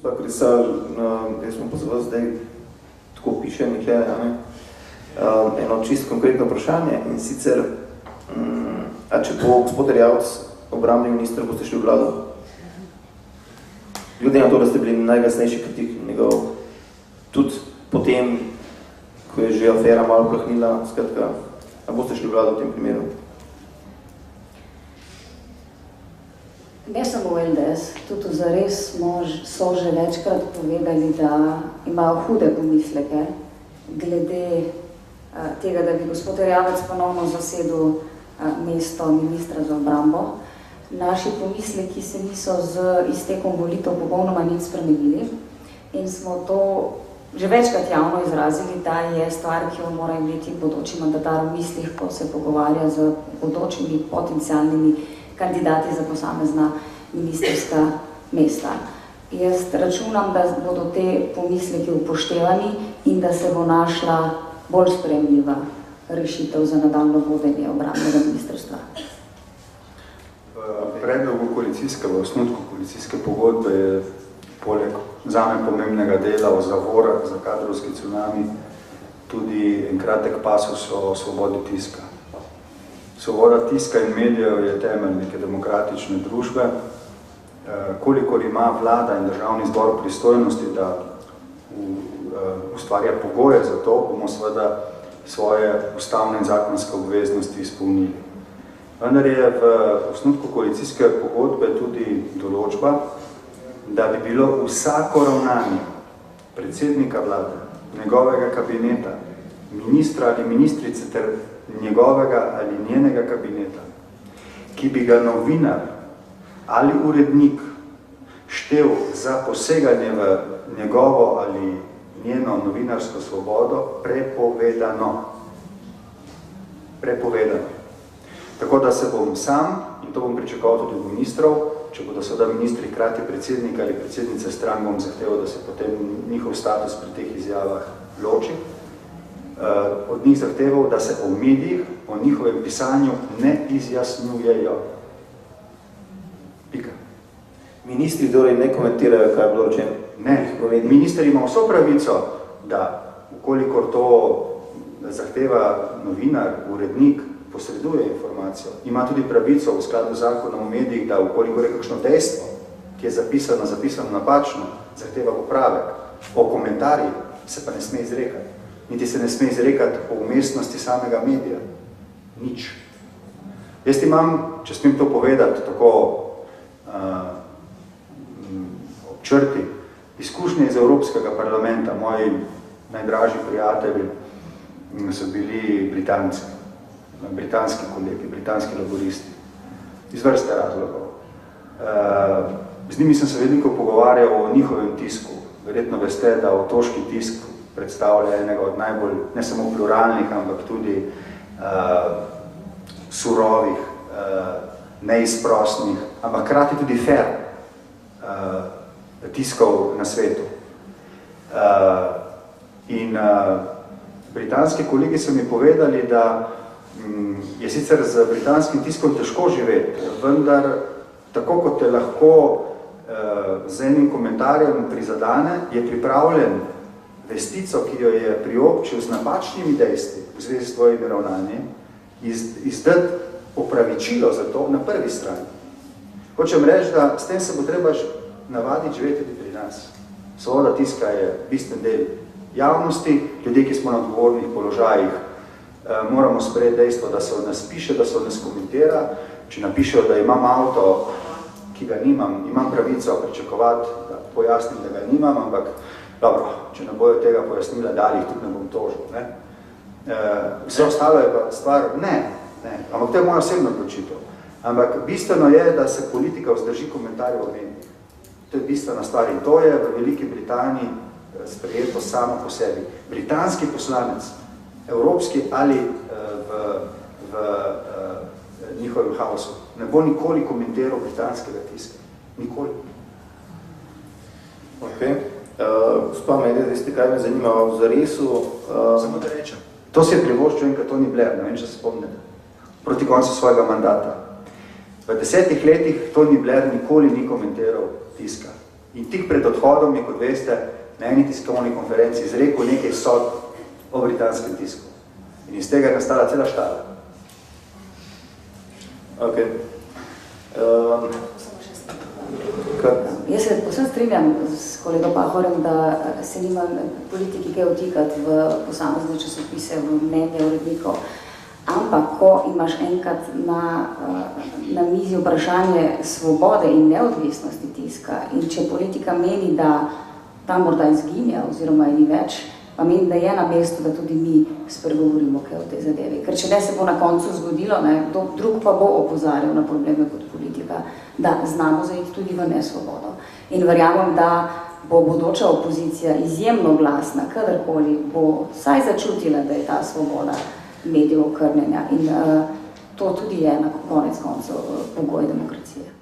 Gospa Kresal, jaz smo pa za vas zdaj tako piše nekaj, eno čisto konkretno vprašanje in sicer, a če bo gospod Erjavec obrambni minister, boste šli v vlado? Glede na to, da ste bili najglasnejši kritik njegov, tudi potem, ko je že afera malo plahnila, skratka, a boste šli v vlado v tem primeru? Ne samo v LDS, tudi zares so že večkrat povedali, da imajo hude pomisleke glede tega, da bi gospod Erjavec ponovno zasedel mesto ministra za obrambo. Naši pomisleki se niso z iztekom volitev popolnoma nič spremenili in smo to že večkrat javno izrazili, da je stvar, ki jo mora imeti bodoči mandatar v mislih, ko se pogovarja z bodočimi potencialnimi kandidati za posamezna ministerska mesta. Jaz računam, da bodo te pomisleki upoštevani in da se bo našla bolj sprejemljiva rešitev za nadaljnje vodenje obrambnega ministrstva. Predlogu v osnutku koalicijske pogodbe je poleg zame pomembnega dela o zavorah za kadrovski cunami tudi en kratek pasus o svobodi tiska. Svoboda tiska in medijev je temelj neke demokratične družbe. Kolikor ima vlada in državni zbor pristojnosti, da ustvarja pogoje za to, bomo seveda svoje ustavne in zakonske obveznosti izpolnili. Vendar je v osnutku koalicijske pogodbe tudi določba, da bi bilo vsako ravnanje predsednika vlade, njegovega kabineta, ministra ali ministrice ter njegovega ali njenega kabineta, ki bi ga novinar ali urednik štel za poseganje v njegovo ali njeno novinarsko svobodo, prepovedano. Tako da se bom sam, in to bom pričakoval tudi od ministrov, če bodo seveda ministri hkrati predsednik ali predsednice stran, bom zahteval, da se potem njihov status pri teh izjavah loči, od njih zahteval, da se o medijih, o njihovem pisanju ne izjasnjujejo. Pika. Ministri torej ne komentirajo, kaj je bilo rečeno? Ne, minister ima vso pravico, da, ukolikor to zahteva novinar, urednik, posreduje informacijo. Ima tudi pravico v skladu z zakonom o medijih, da ukolikor je kakšno dejstvo, ki je zapisano napačno, zahteva popravek. O komentarjih se pa ne sme izrekati. Niti se ne sme izrekati o umestnosti samega medija. Nič. Jaz imam, če smem to povedati, tako občrti, izkušnje iz Evropskega parlamenta. Moji najdražji prijatelji so bili Britanci, britanski kolegi, britanski laboristi, iz vrste razlogov. Z njimi sem se veliko pogovarjal o njihovem tisku. Verjetno veste, da otoški tisk predstavlja enega od najbolj, ne samo pluralnih, ampak tudi surovih, neizprostnih, ampak hkrati tudi fair tiskov na svetu. In britanski kolegi so mi povedali, da je sicer z britanskim tiskom težko živeti, vendar tako kot te lahko z enim komentarjem prizadane, je pripravljen vestico, ki jo je priobčil z napačnimi dejstvi v zvezi s tvojimi ravnanjem, izdati opravičilo za to na prvi strani. Hočem reči, da s tem se bo treba navaditi živeti tudi pri nas. Svoboda tiska je bistven del javnosti, ljudje, ki smo na odgovornih položajih, moramo sprejeti dejstvo, da se od nas piše, da se od nas komentira. Če napišejo, da imam avto, ki ga nimam, imam pravico pričakovati, da pojasnim, da ga nimam, ampak dobro, če ne bojo tega pojasnila dali, jih tudi ne bom tožil. Ne? Vse ostalo je pa stvar, ne, ampak to je moja osebna odločitev. Ampak bistveno je, da se politika vzdrži komentarjev o medijih. To je bistvena stvar in to je v Veliki Britaniji sprejeto samo po sebi. Britanski poslanec, evropski ali v njihovem haosu, ne bo nikoli komentiral britanskega tiska. Nikoli. Ok. Gospa Medja, veste, kaj me zanima v zaresu? Samo da rečem. To si je privoščil enkrat Tony Blair, ne vem, če se spomnite, proti koncu svojega mandata. V 10 letih Tony Blair nikoli ni komentiral tiska. In tik pred odhodom je, kot veste, na eni tiskovni konferenci izrekel nekaj sodb o britanskem tisku. In iz tega je nastala cela štala. Ok. Jaz se posebno strinjam s kolego Pahorjem, da se nima politiki kaj vtikati v posamezne časopise, v mnenje urednikov. Ampak, ko imaš enkrat na mizi vprašanje svobode in neodvisnosti tiska in če politika meni, da tam morda izginja oziroma je ni več, pa meni, da je na mestu, da tudi mi spregovorimo kaj o tej zadevi. Ker če ne se bo na koncu zgodilo, drug pa bo opozarjal na probleme kot politika, da znamo zaiti tudi v nesvobodo. In verjamem, da bo bodoča opozicija izjemno glasna, kadarkoli bo vsaj začutila, da je ta svoboda medijev okrnjenja. In to tudi je na konec koncev pogoj demokracije.